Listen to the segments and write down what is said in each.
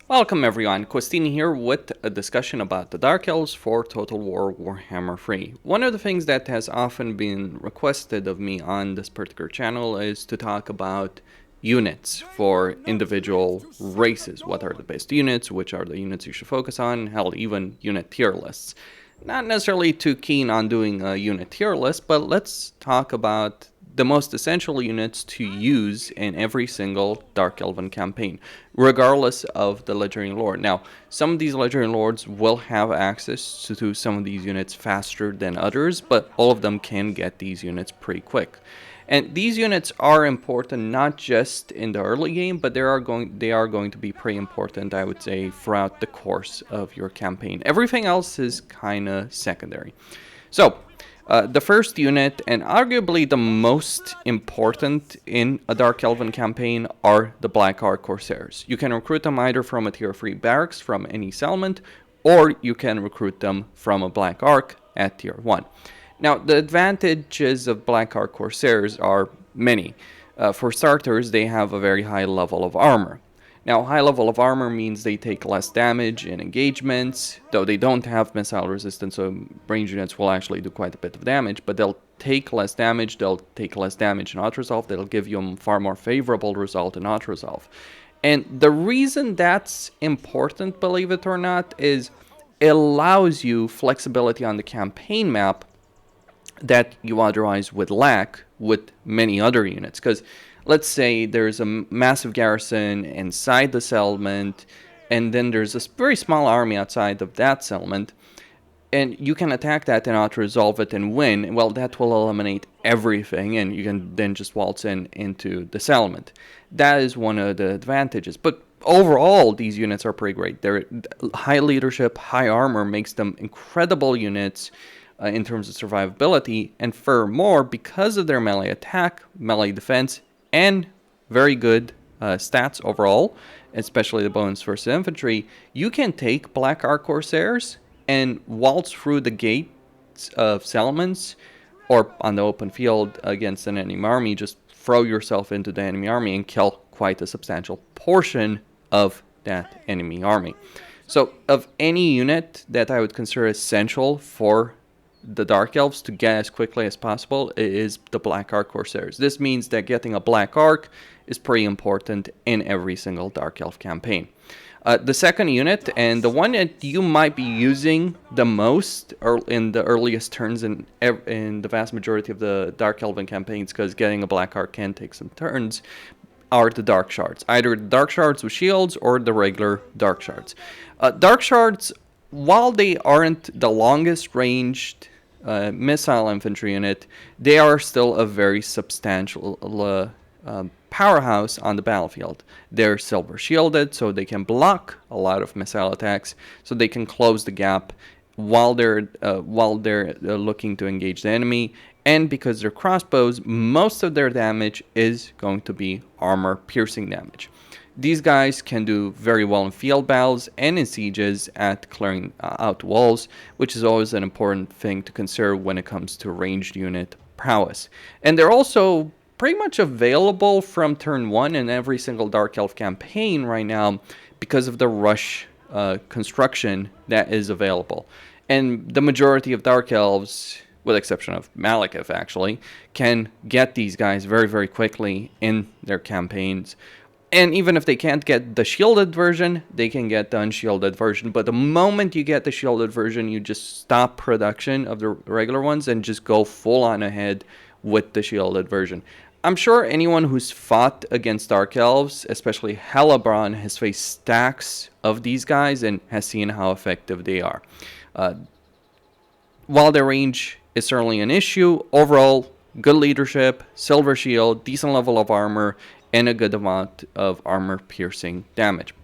Welcome everyone, Costini here with a discussion about the Dark Elves for Total War Warhammer 3. One of the things that has often been requested of me on this particular channel is to talk about units for individual races. What are the best units, which are the units you should focus on, hell, even unit tier lists. Not necessarily too keen on doing a unit tier list, but let's talk about the most essential units to use in every single Dark Elven campaign, regardless of the legendary lord. Now, some of these legendary lords will have access to some of these units faster than others, but all of them can get these units pretty quick. And these units are important not just in the early game, but they are going to be pretty important, I would say, throughout the course of your campaign. Everything else is kind of secondary. So, the first unit, and arguably the most important in a Dark Elven campaign, are the Black Ark Corsairs. You can recruit them either from a tier 3 barracks from any settlement, or you can recruit them from a Black Ark at tier 1. Now, the advantages of Black Ark Corsairs are many. For starters, they have a very high level of armor. Now, high level of armor means they take less damage in engagements, though they don't have missile resistance, so range units will actually do quite a bit of damage, but they'll take less damage, they'll take less damage in auto-resolve, they'll give you a far more favorable result in auto-resolve. And the reason that's important, believe it or not, is it allows you flexibility on the campaign map that you otherwise would lack with many other units. Because let's say there's a massive garrison inside the settlement, and then there's a very small army outside of that settlement, and you can attack that and auto-resolve it and win. Well, that will eliminate everything, and you can then just waltz into the settlement. That is one of the advantages. But overall, these units are pretty great. They're high leadership, high armor makes them incredible units in terms of survivability, and furthermore, because of their melee attack, melee defense, and very good stats overall, especially the bonus versus infantry, you can take Black Ark Corsairs and waltz through the gates of settlements or on the open field against an enemy army. Just throw yourself into the enemy army and kill quite a substantial portion of that enemy army. So of any unit that I would consider essential for the Dark Elves to get as quickly as possible is the Black Ark Corsairs. This means that getting a Black Ark is pretty important in every single Dark Elf campaign. The second unit, and the one that you might be using the most in the earliest turns in the vast majority of the Dark Elven campaigns, because getting a Black Ark can take some turns, are the Dark Shards. Either the Dark Shards with shields or the regular Dark Shards. Dark Shards, while they aren't the longest ranged missile infantry unit, they are still a very substantial powerhouse on the battlefield. They're silver shielded, so they can block a lot of missile attacks, so they can close the gap while they're looking to engage the enemy. And because they're crossbows, most of their damage is going to be armor piercing damage. These guys can do very well in field battles and in sieges at clearing out walls, which is always an important thing to consider when it comes to ranged unit prowess. And they're also pretty much available from turn 1 in every single Dark Elf campaign right now because of the rush construction that is available. And the majority of Dark Elves, with the exception of Malekith actually, can get these guys very, very quickly in their campaigns. And even if they can't get the shielded version, they can get the unshielded version. But the moment you get the shielded version, you just stop production of the regular ones and just go full on ahead with the shielded version. I'm sure anyone who's fought against Dark Elves, especially Hellebrand, has faced stacks of these guys and has seen how effective they are. While their range is certainly an issue, overall, good leadership, silver shield, decent level of armor, and a good amount of armor-piercing damage.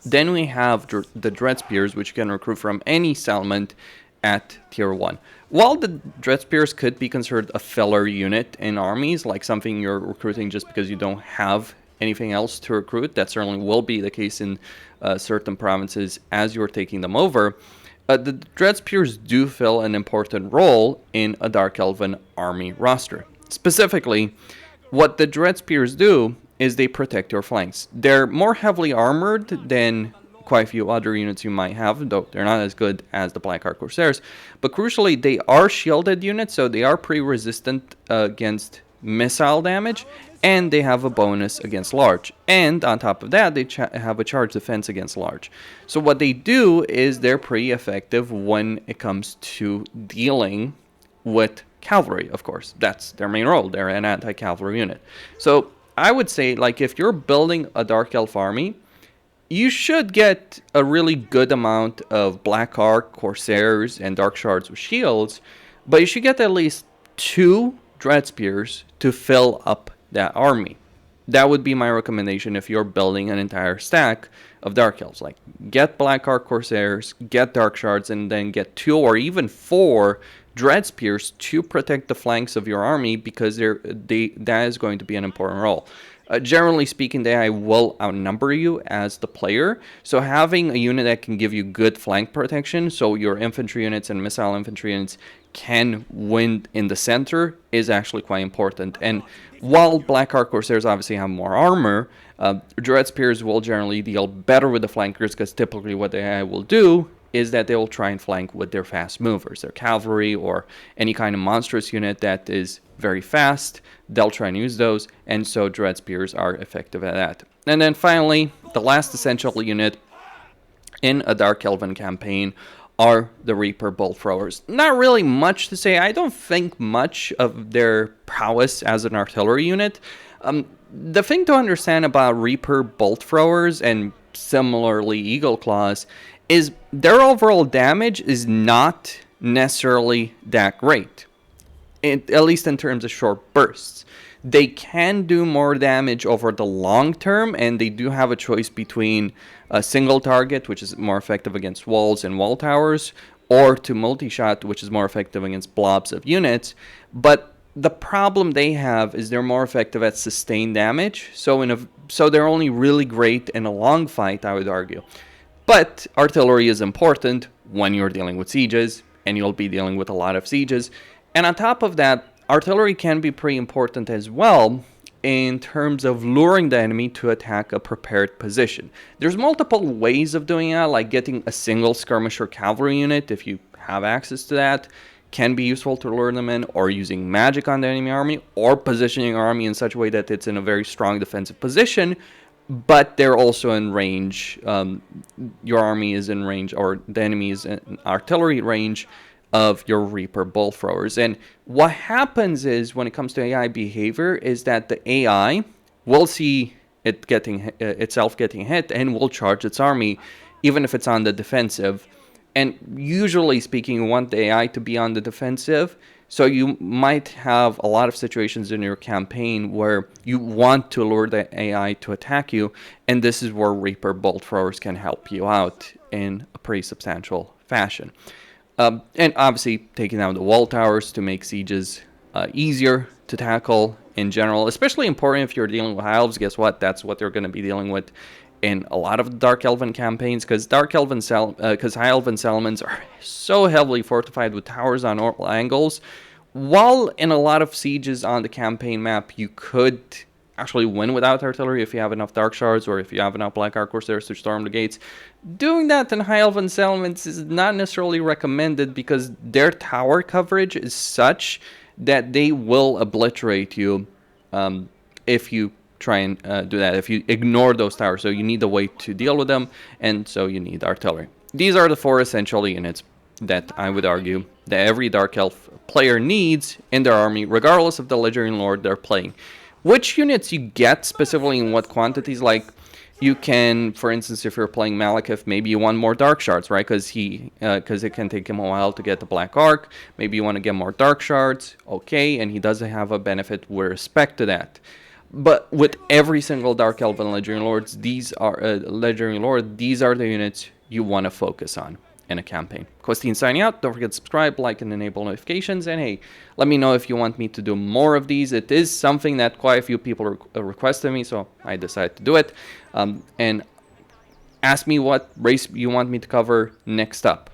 Then we have the Dread Spears, which you can recruit from any settlement at tier 1. While the Dread Spears could be considered a filler unit in armies, like something you're recruiting just because you don't have anything else to recruit, that certainly will be the case in certain provinces as you're taking them over, the Dread Spears do fill an important role in a Dark Elven army roster. Specifically, what the Dread Spears do is they protect your flanks. They're more heavily armored than quite a few other units you might have, though they're not as good as the Black Ark Corsairs. But crucially, they are shielded units, so they are pretty resistant against missile damage, and they have a bonus against large. And on top of that, they have a charge defense against large. So what they do is they're pretty effective when it comes to dealing with cavalry, of course. That's their main role. They're an anti-cavalry unit. So I would say, like, if you're building a Dark Elf army, you should get a really good amount of Black Ark, Corsairs, and Dark Shards with shields, but you should get at least 2 Dread Spears to fill up that army. That would be my recommendation if you're building an entire stack of Dark Elves. Like, get Black Ark Corsairs, get Dark Shards, and then get 2 or even 4 Dread Spears to protect the flanks of your army, because that is going to be an important role. Generally speaking, the AI will outnumber you as the player, so having a unit that can give you good flank protection, so your infantry units and missile infantry units can win in the center, is actually quite important. And while Black Ark Corsairs obviously have more armor, Dread Spears will generally deal better with the flankers, because typically what the AI will do is that they will try and flank with their fast movers, their cavalry, or any kind of monstrous unit that is very fast. They'll try and use those, and so Dread Spears are effective at that. And then finally, the last essential unit in a Dark Elven campaign are the Reaper Bolt Throwers. Not really much to say. I don't think much of their prowess as an artillery unit. The thing to understand about Reaper Bolt Throwers, and similarly Eagle Claws, is their overall damage is not necessarily that great, at least in terms of short bursts. They can do more damage over the long term, and they do have a choice between a single target, which is more effective against walls and wall towers, or to multi-shot, which is more effective against blobs of units. But the problem they have is they're more effective at sustained damage, so they're only really great in a long fight, I would argue. But artillery is important when you're dealing with sieges, and you'll be dealing with a lot of sieges. And on top of that, artillery can be pretty important as well in terms of luring the enemy to attack a prepared position. There's multiple ways of doing that, like getting a single skirmisher cavalry unit, if you have access to that, can be useful to lure them in, or using magic on the enemy army, or positioning your army in such a way that it's in a very strong defensive position, but they're also in range. Your army is in range, or the enemy is in artillery range of your Reaper Bolt Throwers. And what happens is, when it comes to AI behavior, is that the AI will see it itself getting hit, and will charge its army, even if it's on the defensive. And usually speaking, you want the AI to be on the defensive, so you might have a lot of situations in your campaign where you want to lure the AI to attack you, and this is where Reaper Bolt Throwers can help you out in a pretty substantial fashion. And obviously taking down the wall towers to make sieges easier to tackle in general, especially important if you're dealing with High Elves. Guess what? That's what they're going to be dealing with in a lot of the Dark Elven campaigns, because High Elven settlements are so heavily fortified with towers on all angles. While in a lot of sieges on the campaign map, you could actually win without artillery if you have enough Dark Shards, or if you have enough Black Ark Corsairs to storm the gates. Doing that in High Elven settlements is not necessarily recommended, because their tower coverage is such that they will obliterate you if you try and do that, if you ignore those towers. So you need a way to deal with them, and so you need artillery. These are the 4 essential units that I would argue that every Dark Elf player needs in their army, regardless of the Legendary Lord they're playing. Which units you get specifically in what quantities, like you can, for instance, if you're playing Malekith, maybe you want more Dark Shards, right? Because it can take him a while to get the Black Ark. Maybe you want to get more Dark Shards, okay, and he doesn't have a benefit with respect to that. But with every single Dark Elven Legendary Lords, these are the units you want to focus on in a campaign. Costin signing out. Don't forget to subscribe, like, and enable notifications. And hey, let me know if you want me to do more of these. It is something that quite a few people requested me, so I decided to do it. And ask me what race you want me to cover next up.